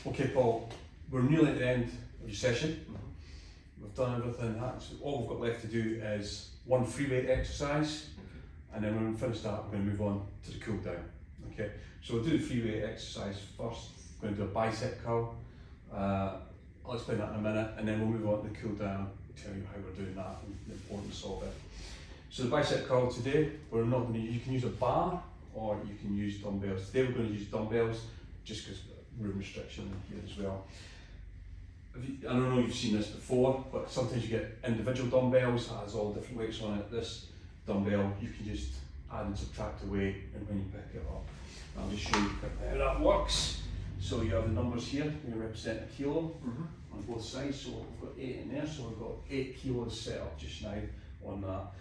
Okay, Paul, we're nearly at the end of your session. We've done everything. So all we've got left to do is one free weight exercise, and then when we finish that, we're going to move on to the cool down. Okay, so we'll do the free weight exercise first. We're going to do a bicep curl. I'll explain that in a minute, and then we'll move on to the cool down. Tell you how we're doing that and the importance of it. So the bicep curl today, we're not going to. You can use a bar or you can use dumbbells. Today we're going to use dumbbells, just because room restriction here as well. I don't know if you've seen this before, but sometimes you get individual dumbbells that has all different weights on it. This dumbbell, you can just add and subtract the weight, and when you pick it up, I'll just show you how that works. So you have the numbers here, they represent a kilo on both sides. So we've got 8 in there, so we've got 8 kilos set up just now on that.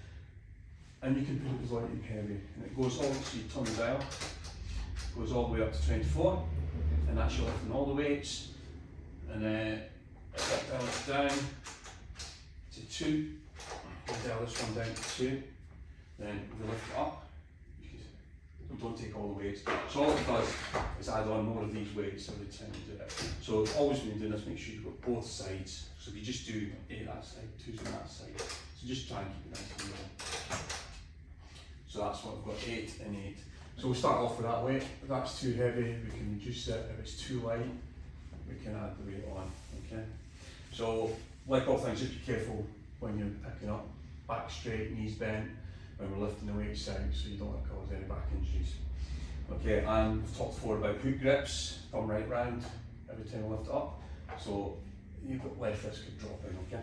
And you can put it as light and heavy, and it goes all, so you turn the dial, goes all the way up to 24, and that's your lifting all the weights. And then dial it down to 2, you dial this one down to 2, then we lift it up. We don't take all the weights. So all it does is add on more of these weights every time you do it. So always when you're doing this, make sure you've got both sides. So if you just do 8 that side, 2 on that side. So just try and keep it nice and even. So that's what we've got, 8 and 8. So we'll start off with that weight. If that's too heavy, we can reduce it. If it's too light, we can add the weight on, okay? So, like all things, just be careful when you're picking up, back straight, knees bent, when we're lifting the weights out, so you don't want to cause any back injuries. Okay, and we've talked before about hook grips, thumb right round every time we lift it up, so you've got less risk of dropping, okay?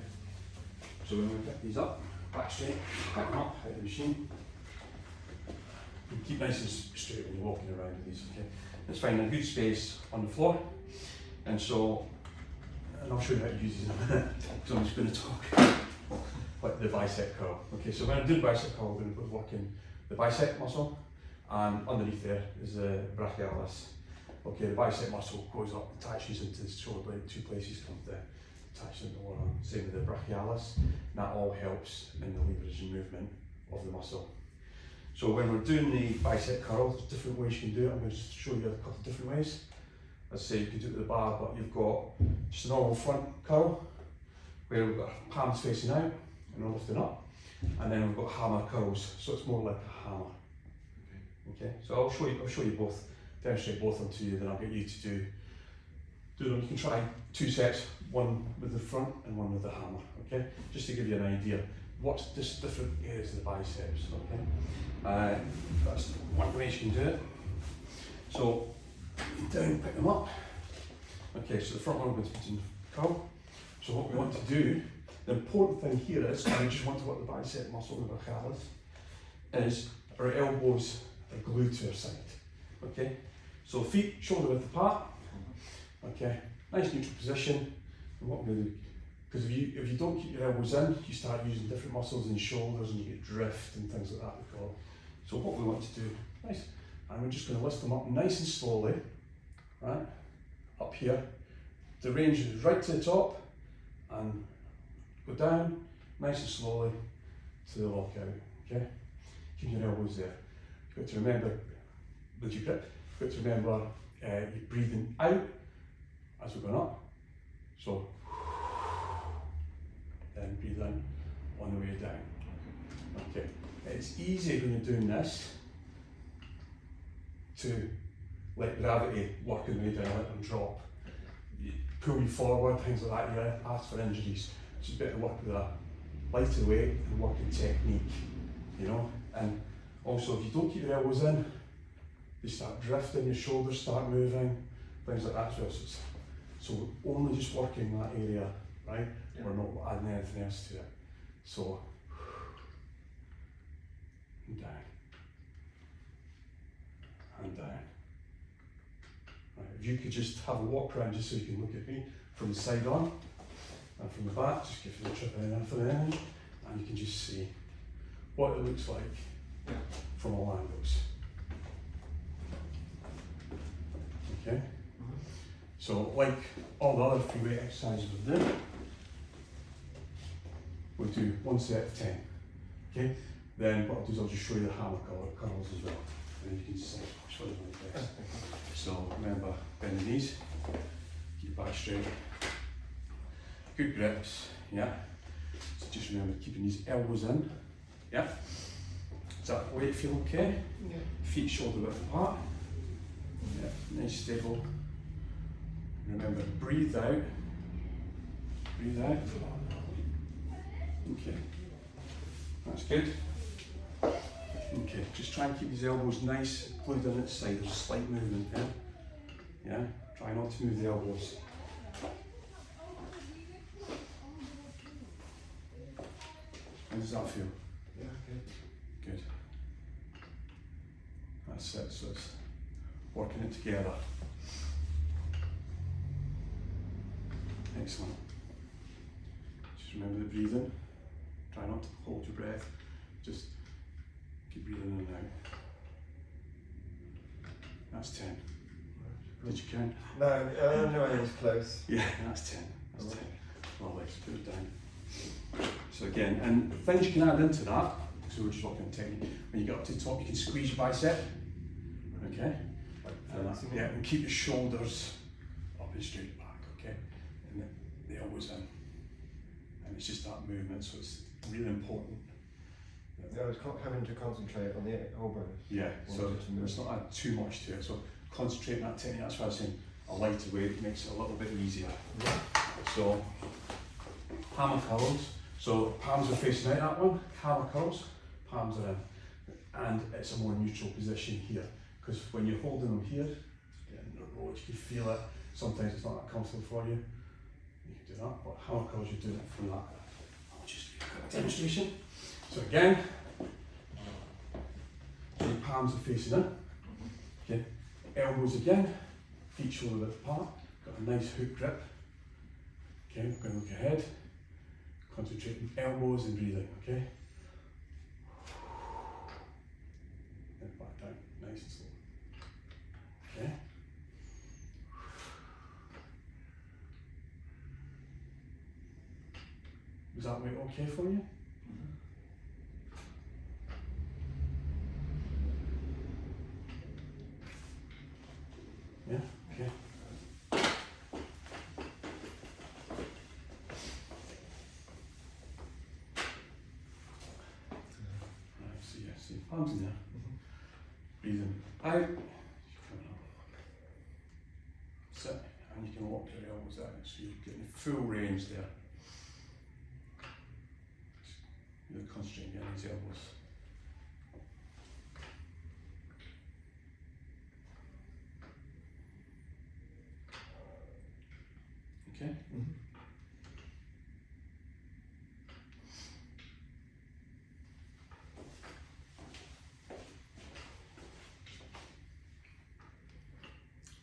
So when we pick these up, back straight, pick them up out of the machine. You keep nice and straight when you're walking around with these, okay? Let's find a good space on the floor. And so, and I'll show you how to use these in a minute, so I'm just going to talk about the bicep curl. Okay, so when I'm doing bicep curl, we're going to put work in the bicep muscle, and underneath there is the brachialis. Okay, the bicep muscle goes up, attaches into the shoulder blade, 2 places come to attach into one arm. Same with the brachialis, and that all helps in the leverage and movement of the muscle. So when we're doing the bicep curl, there's different ways you can do it. I'm going to show you a couple of different ways. As I say, you can do it with the bar, but you've got just a normal front curl, where we've got palms facing out, and we're lifting up. And then we've got hammer curls, so it's more like a hammer. Okay, so I'll show you both, demonstrate both onto you, then I'll get you to do them. You can try 2 sets, one with the front and one with the hammer, okay? Just to give you an idea. What's just different areas of the biceps, okay? That's one way you can do it. So, down, pick them up. Okay, so the front one we're going to put in curl. So what we want to do, the important thing here is, and we just want to work the bicep muscle and the brachialis, is our elbows are glued to our side. Okay, so feet shoulder width apart. Okay, nice neutral position. And what we're going to do, because if you don't keep your elbows in, you start using different muscles in your shoulders and you get drift and things like that, we call it. So what we want to do, nice, and we're just going to lift them up nice and slowly, right, up here. The range is right to the top, and go down, nice and slowly, to the lockout, okay? Keep your elbows there. You've got to remember, with your grip, you've got to remember you're breathing out as we're going up. So, then breathe in on the way down. Okay, it's easy when you're doing this to let gravity work on the way down, let them drop. You pull you forward, things like that, you ask for injuries. So it's better to work with a lighter weight and working technique, you know. And also, if you don't keep your elbows in, they start drifting, your shoulders start moving, things like that. So we're only just working that area, right? Yeah. We're not adding anything else to it. So, and down, and down. Right, if you could just have a walk around just so you can look at me from the side on, and from the back, just give you a trip in for the end, and you can just see what it looks like from all angles. Okay? So, like all the other free weight exercises we've done, we'll do 1 set of 10. Okay? Then what I'll do is I'll just show you the hammer curls as well. And you can see which one is my best. So remember, bend the knees, Keep your back straight. Good grips, yeah. So just remember keeping these elbows in, yeah. Does that weight feel okay? Yeah. Feet shoulder width apart. Yeah, nice stable. Remember, breathe out. Breathe out. Okay, that's good. Okay, just try and keep these elbows nice, glued on its side. There's a slight movement there. Yeah, try not to move the elbows. How does that feel? Yeah, good. Good. That's it, so it's working it together. Excellent. Just remember the breathing. Try not to hold your breath. Just keep breathing in and out. That's 10. Did you count? No, I was close. Yeah, that's 10. That's 10. Well, let's put it down. So again, and things you can add into that, so we're just working on technique. When you get up to the top, you can squeeze your bicep. Okay? Yeah, and keep your shoulders up and straight back, okay? And the elbows in. And it's just that movement, so it's really important. Yeah, I was having to concentrate on the elbows. Yeah, so let's not add too much to it. So concentrate on that technique. That's why I was saying a lighter weight makes it a little bit easier. Yeah. So hammer curls. So palms are facing out that one. Hammer curls, palms are in. And it's a more neutral position here. Because when you're holding them here, getting the road, you can feel it. Sometimes it's not that comfortable for you. You can do that, but hammer curls, you're doing it from that. I'll just give you a quick demonstration. So again, so your palms are facing in. Okay, elbows again, feet shoulder width apart. Got a nice hook grip. Okay, we're going to look ahead. Concentrate on elbows and breathing. Okay. And back down, nice and slow. Okay. Was that weight okay for you? Yeah, okay. Right, so yeah, see palms in there. Breathing out. Sit, and you can lock your elbows out, so you're getting full range there. Really concentrating on these elbows. Okay?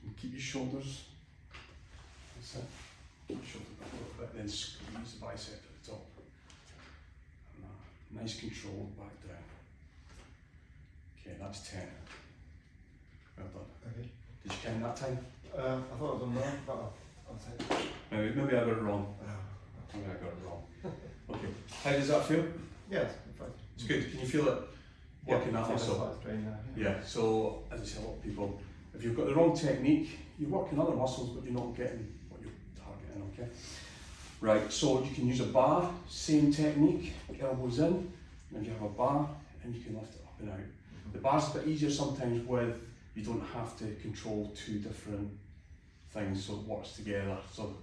And keep your shoulders. That's it. Keep your shoulders back a little bit, then squeeze the bicep at the top. And nice control back down. Okay, that's 10. Well done. Okay. Did you count that time? I thought it was on 9, but I'll take it. Maybe I got it wrong. Maybe I got it wrong. Okay. How does that feel? Yeah, it's fine. It's good. Can you feel it working that muscle? Slight strain there. Yeah. So as I say, a lot of people, if you've got the wrong technique, you're working other muscles, but you're not getting what you're targeting. Okay. Right. So you can use a bar, same technique, elbows in, and you have a bar, and you can lift it up and out. The bar's a bit easier sometimes with you don't have to control two different things, so it works together. So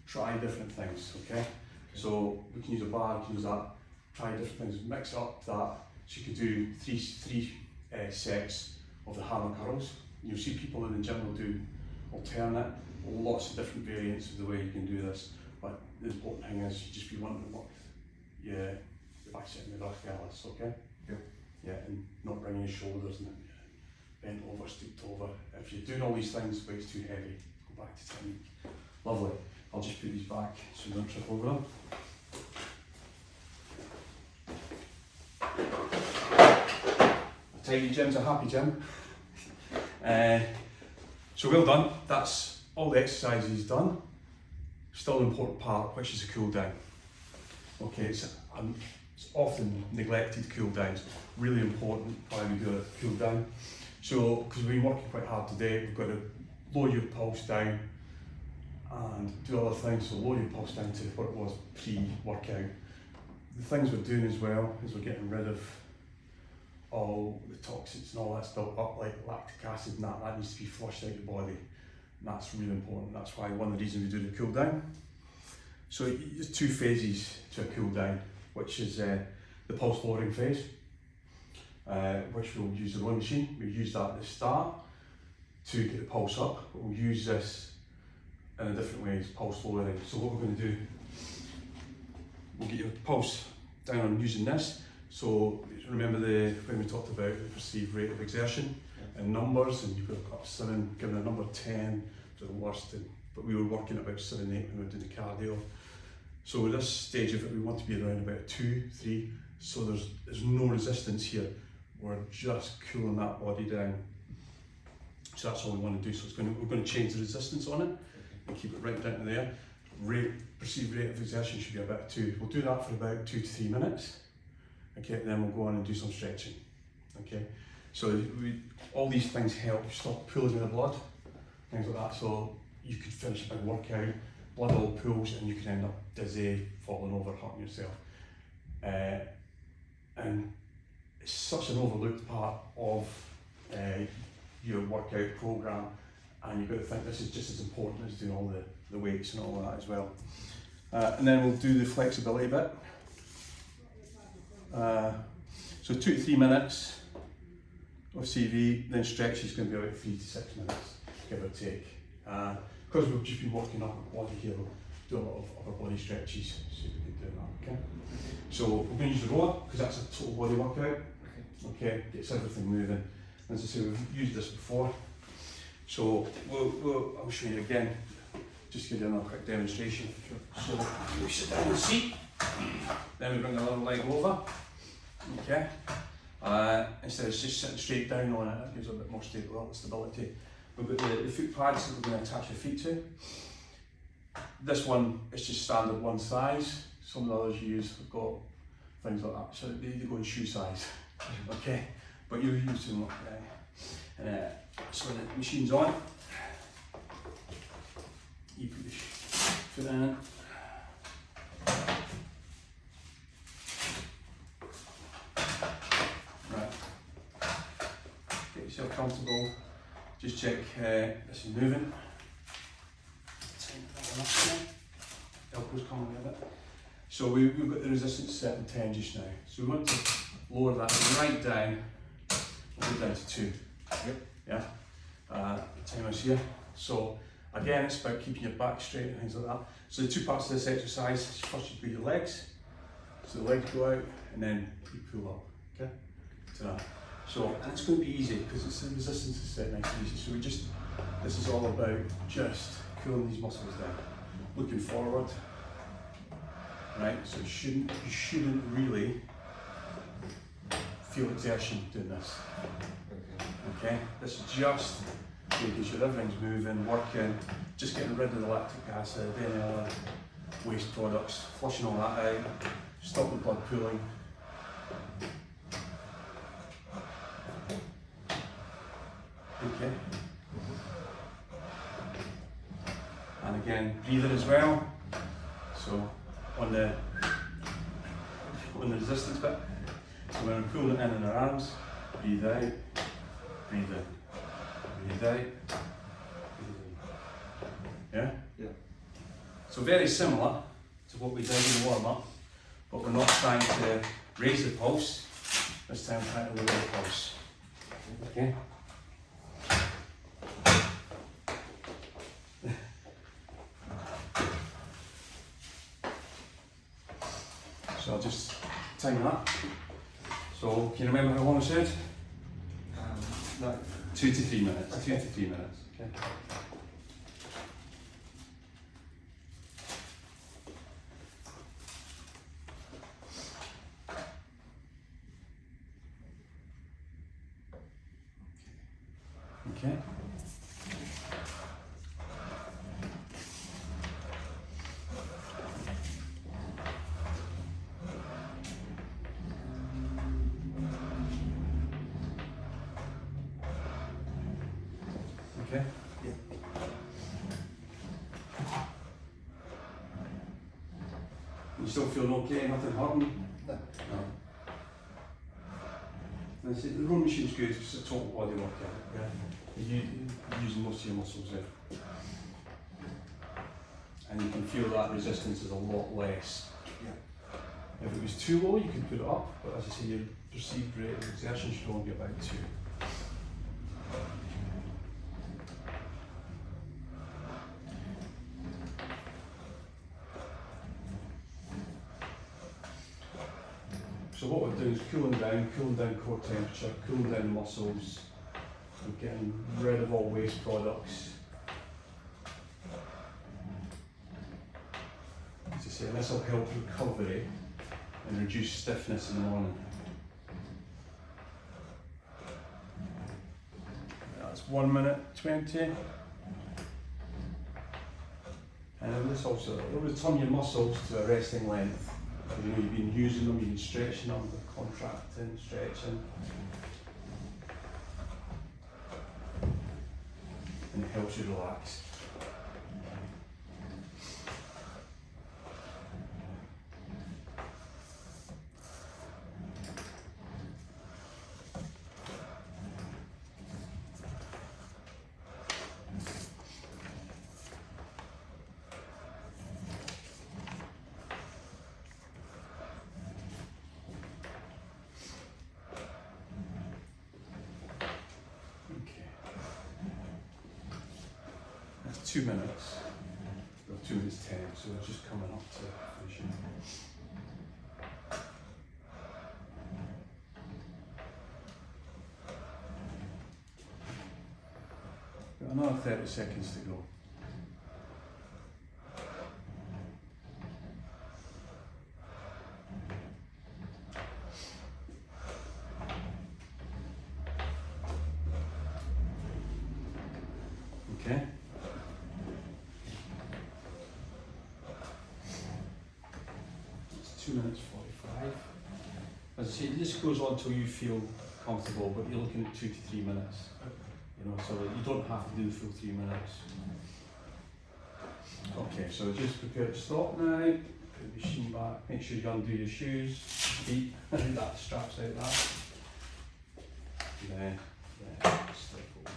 try different things, okay? So we can use a bar, we can use that, try different things, mix up that. So you could do three sets of the hammer curls. You'll see people in the gym will do alternate, lots of different variants of the way you can do this. But the important thing is you just be wanting to work the bicep and the brachialis, okay? Yep. Yeah, and not bringing your shoulders and bent over, stooped over. If you're doing all these things, weight's too heavy, go back to technique. Lovely. I'll just put these back so you don't trip over them. A tidy gym's a happy gym. So well done. That's all the exercises done. Still an important part, which is a cool down. Okay, it's often neglected cool downs. Really important why we do a cool down. So, because we've been working quite hard today, we've got to lower your pulse down and do other things, so lower your pulse down to what it was pre-workout. The things we're doing as well is we're getting rid of all the toxins and all that's built up, like lactic acid, and that needs to be flushed out of your body, and that's really important. That's why one of the reasons we do the cool down. So there's 2 phases to a cool down, which is the pulse lowering phase, which we'll use the rowing machine. We use that at the start to get the pulse up, but we'll use this in a different way, pulse lowering. So what we're going to do, we'll get your pulse down on using this. So remember when we talked about the perceived rate of exertion and numbers, and you've got up 7, given a number 10 to the worst, but we were working at about 7, 8 when we were doing the cardio. So at this stage of it, we want to be around about 2, 3, so there's no resistance here. We're just cooling that body down. So that's all we want to do. So we're going to change the resistance on it and keep it right down to there. Perceived rate of exertion should be about 2. We'll do that for about 2 to 3 minutes. Okay, and then we'll go on and do some stretching. Okay, so all these things help stop pooling of the blood, things like that. So you could finish a big workout, blood all pools, and you can end up dizzy, falling over, hurting yourself. And it's such an overlooked part of your workout program, and you've got to think this is just as important as doing all the weights and all that as well. And then we'll do the flexibility bit. So 2 to 3 minutes of CV, then stretch is going to be about 3 to 6 minutes, give or take. Because we've just been working up our body here, we'll do a lot of upper body stretches, so we can do that, okay? So we're going to use the rower, because that's a total body workout, okay? Gets everything moving. As I say, we've used this before, so I'll show you again, just give you another quick demonstration. So we sit down in the seat, then we bring the other leg over, okay? Instead of just sitting straight down on it, it gives a bit more stability. We've got the foot pads that we're going to attach your feet to. This one is just standard one size. Some of the others you use have got things like that, so they go in shoe size, okay? But you're using what? So the machine's on. You put your foot in it. Right. Get yourself comfortable. Just check this is moving. Elbows coming a bit. So we've got the resistance set on 10 just now. So we want to lower that right down. We'll go down to 2. Yep. Yeah. Timers here. So again, it's about keeping your back straight and things like that. So the 2 parts of this exercise, first you put your legs. So the legs go out and then you pull up. Okay. To that. So, and it's going to be easy because it's the resistance is set nice and easy. So this is all about just cooling these muscles down. Looking forward. Right. So you shouldn't really feel exertion doing this. Okay, this is just making sure everything's moving, working, just getting rid of the lactic acid, any other waste products, flushing all that out, stop the blood pooling. Okay. And again, breathing as well. So on the resistance bit. So when I'm pulling it in our arms, breathe out, breathe in, breathe out, breathe in. Yeah? Yeah. So very similar to what we did in the warm-up, but we're not trying to raise the pulse, this time we're trying to lower the pulse. Okay? So I'll just time that. So can you remember how long I said? No. 2 to 3 minutes. Okay. 2 to 3 minutes. Okay. Okay. Okay. Yeah. You still feeling okay? Nothing hurting? No. No. And I said, the rowing machine's good, it's a total body workout. Yeah. You're using most of your muscles there. And you can feel that resistance is a lot less. Yeah. If it was too low, you could put it up, but as I say, your perceived rate of exertion should only be about 2. So what we're doing is cooling down core temperature, cooling down the muscles, we're getting rid of all waste products. As I say, this will help recovery and reduce stiffness in the morning. That's 1 minute 20. And then this also, it'll return your muscles to a resting length. You know, you've been using them, you've been stretching them, contracting, stretching. And it helps you relax. Okay. That's 2 minutes. Well, 2 minutes 10, so we're just coming up to finishing. Got another 30 seconds to go. Okay. It's 2 minutes 45. As I say, this goes on till you feel comfortable, but you're looking at 2 to 3 minutes. You know, so you don't have to do the full 3 minutes. Okay, so just prepare to stop now. Put the machine back. Make sure you undo your shoes, feet. That straps out that. Then, slip over.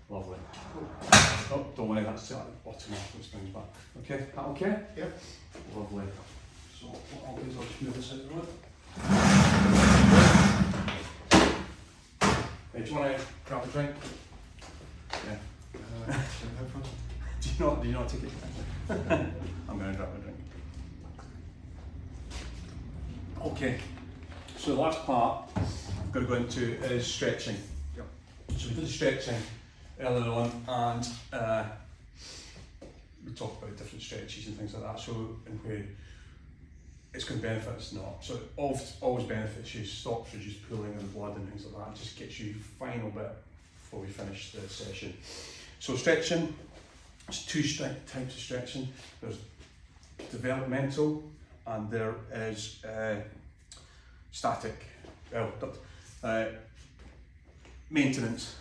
Lovely. Oh, don't worry, that's at the bottom of the springs back. Okay, that okay? Yep. Lovely. So what I'll do is I'll just move this out of the road. Hey, do you want to grab a drink? Yeah. Do you not take it? I'm going to grab a drink. Okay. So the last part I'm going to go into is stretching. Yep. So we did the stretching earlier on, and we talked about different stretches and things like that. So in where it's going to benefit us not. So it always benefits you, stops reduced pooling of the blood and things like that. It just gets you final bit before we finish the session. So stretching, there's 2 types of stretching. There's developmental and there is static. Well, maintenance.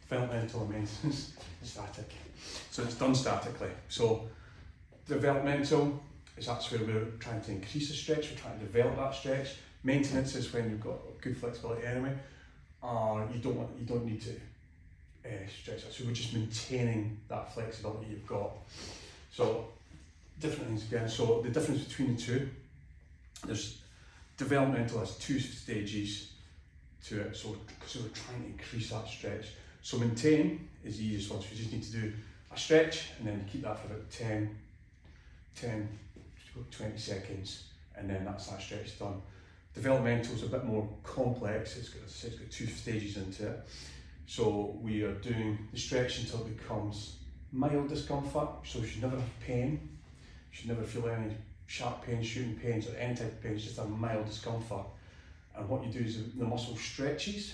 Developmental and maintenance, static. So it's done statically. So developmental is that's where we're trying to increase the stretch, we're trying to develop that stretch. Maintenance is when you've got good flexibility anyway, you don't need to stretch that. So we're just maintaining that flexibility you've got. So different things again. So the difference between the two, there's developmental has 2 stages to it. So we're trying to increase that stretch. So maintain is the easiest one. So you just need to do a stretch and then you keep that for about 10 to 20 seconds, and then that's that stretch done. Developmental is a bit more complex. It's got 2 stages into it. So we are doing the stretch until it becomes mild discomfort. So you should never have pain. You should never feel any sharp pain, shooting pains, or any type of pain. It's just a mild discomfort. And what you do is the muscle stretches.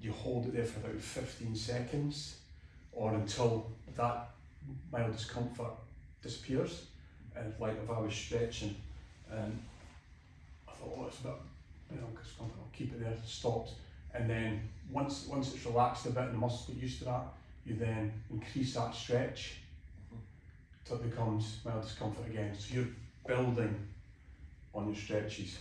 You hold it there for about 15 seconds, or until that mild discomfort disappears. And like if I was stretching, and I thought, oh, it's a bit, discomfort, I'll keep it there, stopped. And then once it's relaxed a bit and the muscles get used to that, you then increase that stretch till it becomes mild discomfort again. So you're building on your stretches.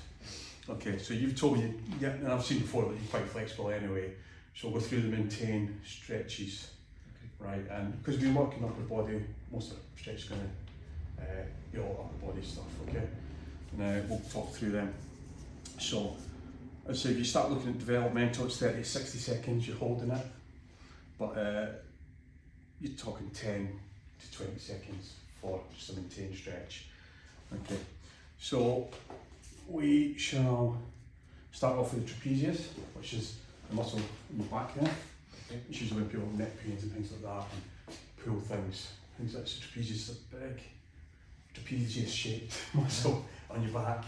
Okay, so you've told me, yeah, and I've seen before that you're quite flexible anyway. So we'll go through the maintain stretches, right? And because we're working upper body, most of the stretch is going to be all upper body stuff, okay? And we'll talk through them. So, as I say, if you start looking at developmental, it's 30 to 60 seconds, you're holding it. But you're talking 10 to 20 seconds for just a maintain stretch. Okay, so we shall start off with the trapezius, which is the muscle in the back there. It's usually when people have neck pains and things like that and pull things like the trapezius is a big trapezius shaped muscle on your back.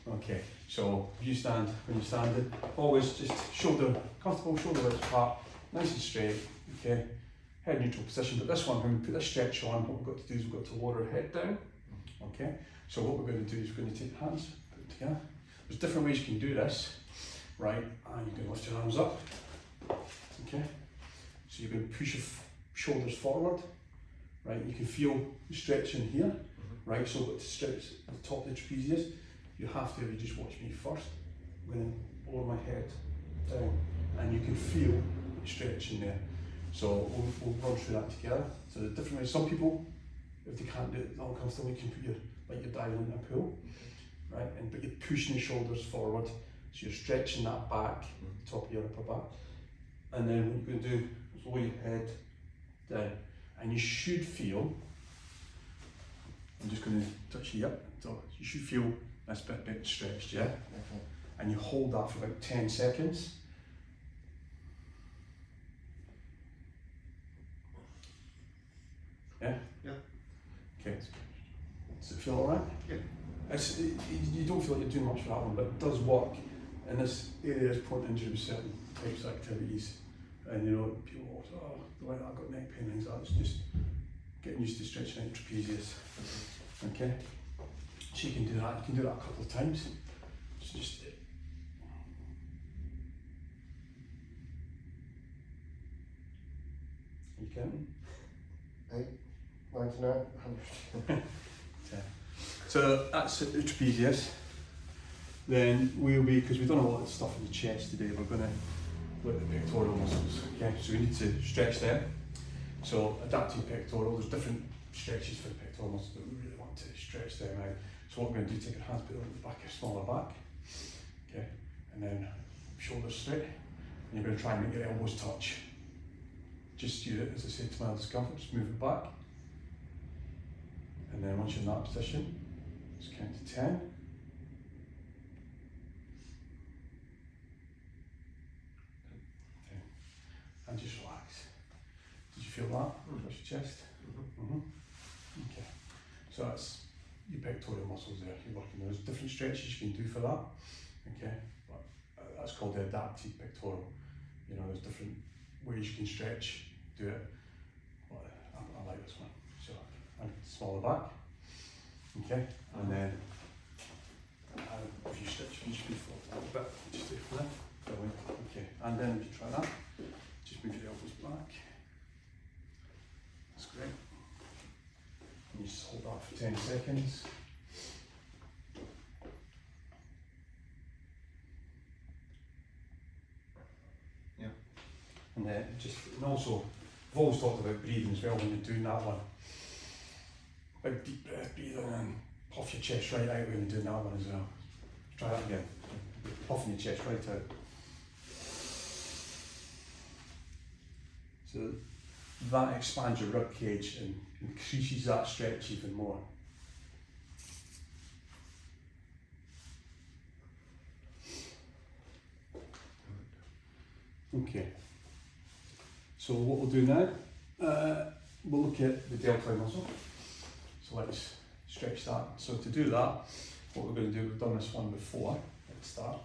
Okay, so when you're standing, always just comfortable shoulder width apart, nice and straight, okay, head neutral position. But this one, when we put this stretch on, what we've got to do is we've got to lower our head down, okay. So what we're going to do is we're going to take the hands, put them together. There's different ways you can do this, right? And you're going to lift your arms up, okay. So you're going to push your shoulders forward, right? You can feel the stretch in here, right? So to stretch at the top of the trapezius, you have to, if you just watch me first, I'm going to lower my head down, and you can feel the stretch in there. So we'll run through that together. So the different ways, some people, if they can't do it uncomfortable, you can put like you're diving in a pool, right? But you're pushing your shoulders forward, so you're stretching that back, top of your upper back. And then what you're going to do is lower your head down, and you should feel, I'm just going to touch you up, so you should feel this bit stretched, yeah? Okay. And you hold that for about 10 seconds. Yeah? Yeah. Okay. Does it feel alright? Yeah. You don't feel like you're doing much for that one, but it does work. And this area is prone to injury with certain types of activities. And you know, people always, oh, the way that I've got neck pain and things like that. It's just getting used to stretching out trapezius. Okay? So you can do that. You can do that a couple of times. So just you counting? 8, 99, 100. So that's the trapezius. Then we'll be, because we've done a lot of stuff in the chest today, we're going to look at the pectoral muscles. Okay, so we need to stretch them. So adaptive pectoral, there's different stretches for the pectoral muscles, but we really want to stretch them out. So what we're going to do, take our hands, put them on the back, a smaller back. Okay, and then shoulders straight. And you're going to try and make your elbows touch. Just use it, as I said, to mild discomfort, just move it back. And then once you're in that position, just count to 10. 10. And just relax. Did you feel that across your chest? Okay. So that's your pectoral muscles there. You're working. There's different stretches you can do for that. Okay. But that's called the adaptive pectoral. You know, there's different ways you can stretch, do it. But I like this one. So and smaller back. Okay. And then if you stretch, you just move forward a little bit. Just stay for that. Okay. And then if you try that, just move your elbows back. That's great. And you just hold that for 10 seconds. Yeah. And then and also, I've always talked about breathing as well when you're doing that one. Big deep breath, breathe in and puff your chest right out when you're doing that one as well. Try that again. Puffing your chest right out. So that expands your rib cage and increases that stretch even more. Okay. So what we'll do now, we'll look at the deltoid muscle. So let's stretch that. So to do that, what we're going to do, we've done this one before at the start.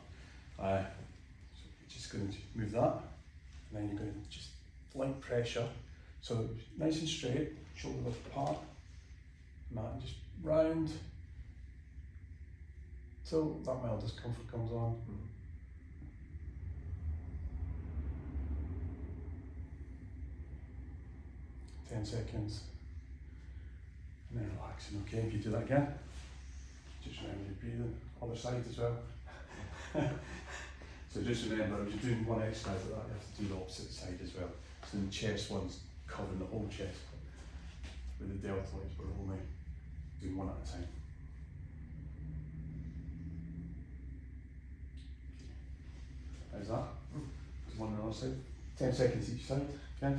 So you're just going to move that, and then you're going to just light pressure. So nice and straight, shoulder width apart, and that just round till that mild discomfort comes on. 10 seconds. And then relaxing, okay? If you do that again, just remember your breathing, other side as well. So just remember, if you're doing one exercise like that, you have to do the opposite side as well. So the chest one's covering the whole chest. With the deltoids, we're only doing one at a time. How's that? One on the other side. 10 seconds each side, okay?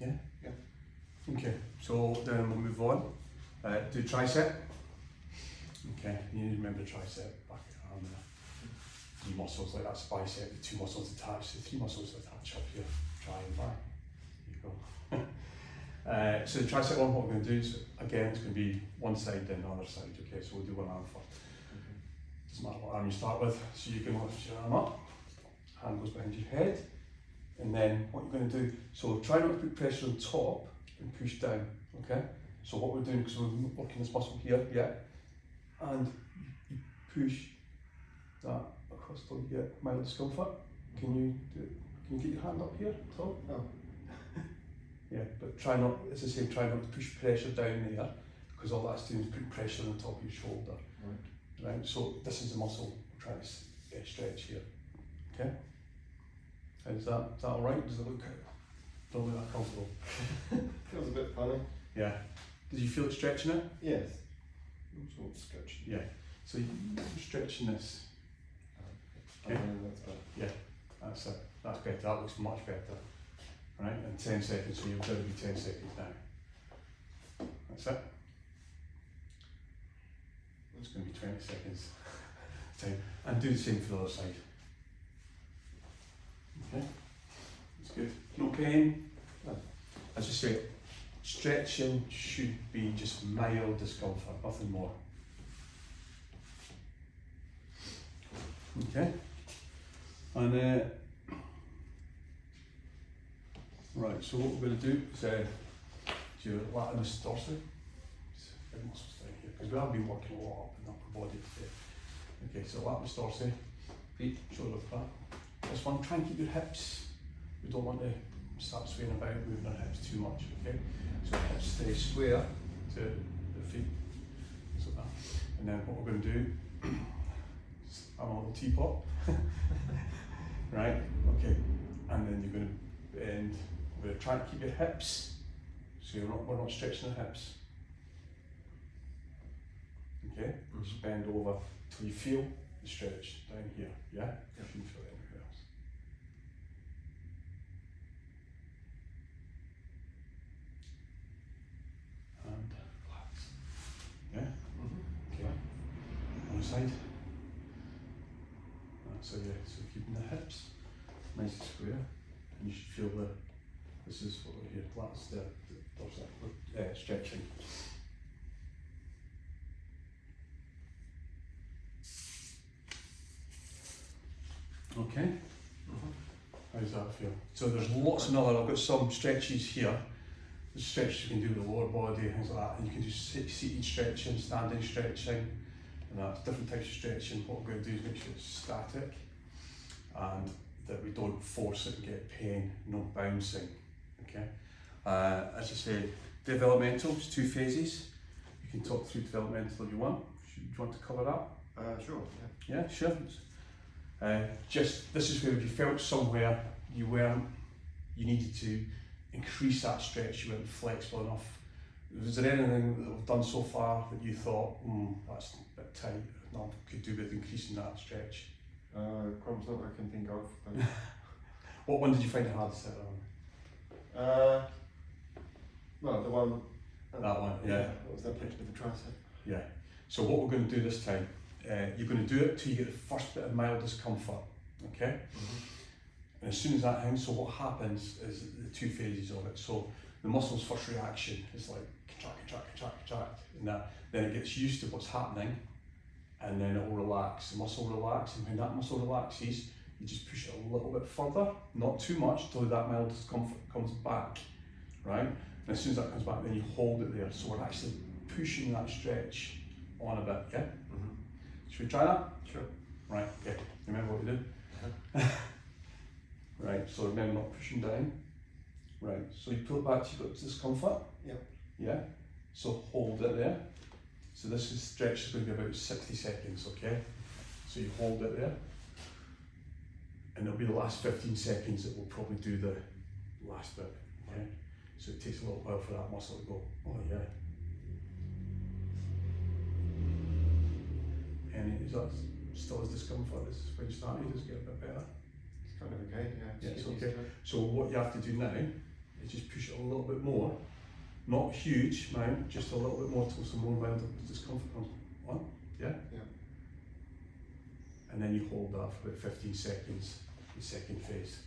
Yeah? Yeah. Okay, so then we'll move on. Do tricep. Okay, you need to remember tricep, back arm there. 3 muscles, like that's bicep, the 2 muscles attached, the 3 muscles attach up here, try and back. There you go. So the tricep one, what we're going to do is, again, it's going to be one side then the other side, okay, so we'll do one arm first. Doesn't matter what arm you start with, so you can lift your arm up, hand goes behind your head, and then what you're going to do, so try not to put pressure on top and push down, okay? So what we're doing, because we're working this muscle here, yeah, and you push that across till you get mild discomfort. Can you do it? Can you get your hand up here at all? Oh. Yeah, but try not, as I say, try not to push pressure down there, because all that's doing is putting pressure on the top of your shoulder. Right, so this is the muscle we're trying to stretch here. Okay? Is that alright? Does it look, don't look that comfortable? Feels a bit funny. Yeah. Did you feel it stretching it? Yes. Sort of sketchy. Yeah. So you're stretching this. Okay. That's better. Yeah, that's it. That's better. That looks much better. Right, and 10 seconds, so you've got to be 10 seconds now. That's it. It's going to be 20 seconds time. And do the same for the other side. Okay, that's good. No pain. No. As I say, stretching should be just mild discomfort, nothing more. Okay, and right, so what we're going to do is do your latissimus dorsi. Big muscles down here, because we have been working a lot up in the upper body today. Okay, so latissimus dorsi, feet, shoulder flat. This one, try and keep your hips. We don't want to start swaying about, moving our hips too much, okay? So hips stay square to the feet, so that. And then what we're going to do, I'm on a little teapot, right? Okay, and then you're going to bend. We're going to try to keep your hips, so we're not stretching the hips. Okay, just bend over till you feel the stretch down here, yeah? If you feel it anywhere else. And relax. Yeah? Okay. On the side. So yeah, so keeping the hips nice and square, and you should feel this is what we're here, that's the dorsal stretching. Okay, how does that feel? So there's lots of other, I've got some stretches here. There's stretches you can do with the lower body, things like that, and you can do seated stretching, standing stretching, and that's different types of stretching. What we're going to do is make sure it's static and that we don't force it and get pain, no bouncing. Okay. As I say, developmental, it's 2 phases. You can talk through developmental if you want. Do you want to cover that? Sure. Yeah. Yeah, sure. Just this is where if you felt somewhere you needed to increase that stretch, you weren't flexible enough. Was there anything that we've done so far that you thought, that's a bit tight, no, could do with increasing that stretch? Crumbs that I can think of. But What one did you find it hardest out on? well, the one. That one, yeah. What was that picture of the tricep? Yeah. So what we're going to do this time, you're going to do it till you get the first bit of mild discomfort, okay? And as soon as that happens, so what happens is the 2 phases of it. So the muscle's first reaction is like contract, contract, contract, contract, and that. Then it gets used to what's happening, and then it will relax, the muscle will relax, and when that muscle relaxes, you just push it a little bit further, not too much, till that mild discomfort comes back, right? And as soon as that comes back, then you hold it there. So we're actually pushing that stretch on a bit, yeah? Mm-hmm. Should we try that? Sure. Right, okay. Remember what we did? Right, so remember not pushing down. Right, so you pull it back to your discomfort. Yep. Yeah, so hold it there. So this is stretch is going to be about 60 seconds, okay? So you hold it there. And it'll be the last 15 seconds that will probably do the last bit, okay? So it takes a little while for that muscle to go, oh yeah. And is that still as discomfort as when you started? Does it get a bit better? It's kind of okay, yeah. Yeah, it's getting used okay. to it. So what you have to do now is just push it a little bit more. Not huge amount, just a little bit more till some more mild discomfort comes on. Yeah? Yeah. And then you hold that for about 15 seconds, the second phase.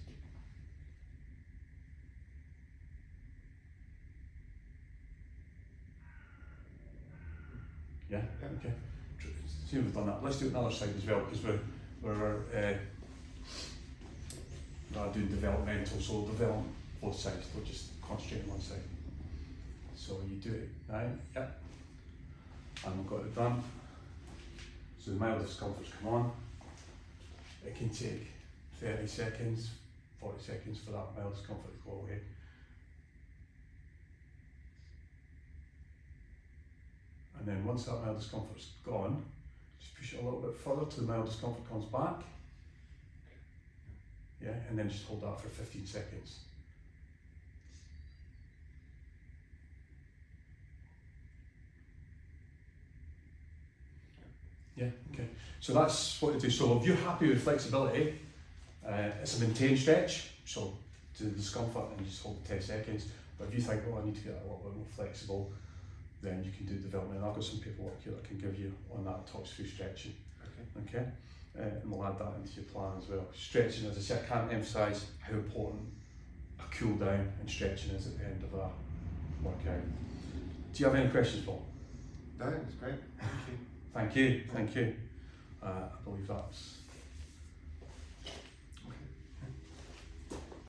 Yeah? Yeah. Okay. See if we've done that. Let's do it on the other side as well, because we're not doing developmental, so we'll develop both sides, don't just concentrate on one side. So you do it now, yep. And we've got it done. So the mild discomfort's come on. It can take 30 seconds, 40 seconds for that mild discomfort to go away. And then once that mild discomfort's gone, just push it a little bit further till the mild discomfort comes back. Yeah, and then just hold that for 15 seconds. Yeah, okay. So that's what to do. So if you're happy with flexibility, it's a maintained stretch, so to the discomfort, and you just hold 10 seconds. But if you think, oh, I need to get a little bit more flexible, then you can do development. I've got some paperwork here that I can give you on that, talks through stretching. Okay. And we'll add that into your plan as well. Stretching, as I said, I can't emphasise how important a cool down and stretching is at the end of a workout. Do you have any questions, Paul? No, it's great. Thank you. Thank you, thank you. I believe that's